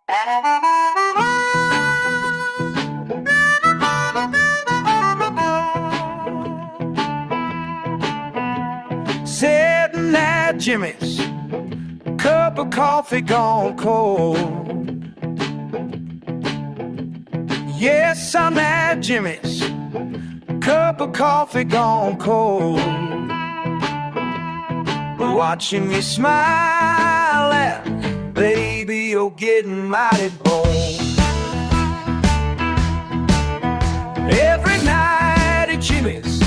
Sitting at Jimmy's, cup of coffee gone cold. Yes, I'm at Jimmy's, cup of coffee gone cold. Watching me smile at, baby, you're getting mighty bold. Every night at Jimmy's,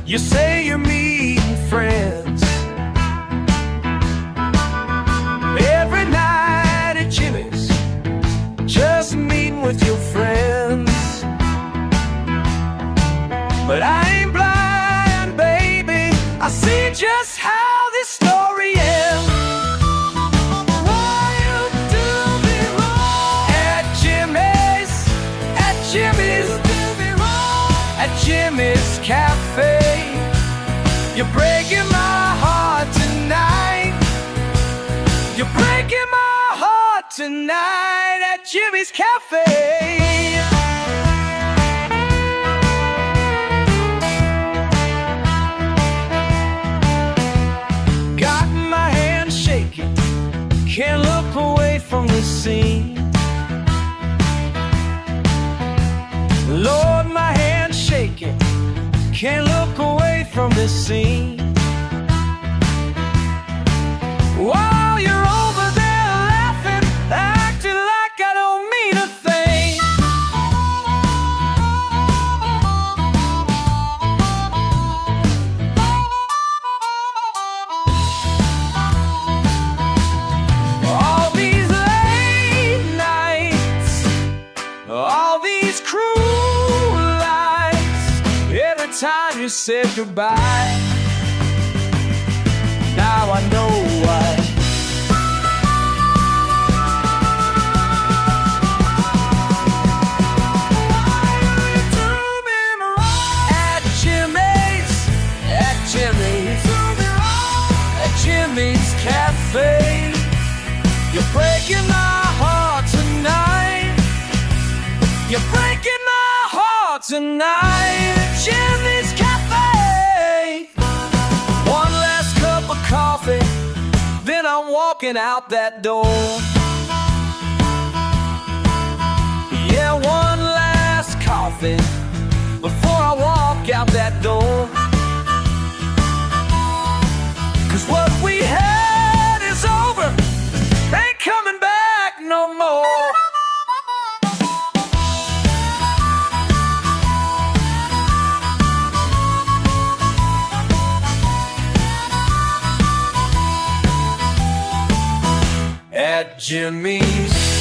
you say you're meeting friends. Every night at Jimmy's, just meeting with your friends. But I ain't blind, baby, I see just how this story ends. Why you do me wrong? At Jimmy's, at Jimmy's, do me wrong. At Jimmy's Cafe, you're breaking my heart tonight. You're breaking my heart tonight at Jimmy's Cafe. Got my hand shaking, can't look away from the scene. Lord, my hand shaking, can't look away from this scene. While you're over there laughing, acting like I don't mean a thing. All these late nights, all these cruel lights, every time you said goodbye, now I know why. At Jimmy's, at Jimmy's, at Jimmy's Cafe, you're breaking my heart tonight. You're breaking my heart tonight at Jimmy's Cafe. One last cup of coffee, then I'm walking out that door. Yeah, one last coffee before I walk out that door. 'Cause what we had is over, ain't coming back no more. At Jimmy's.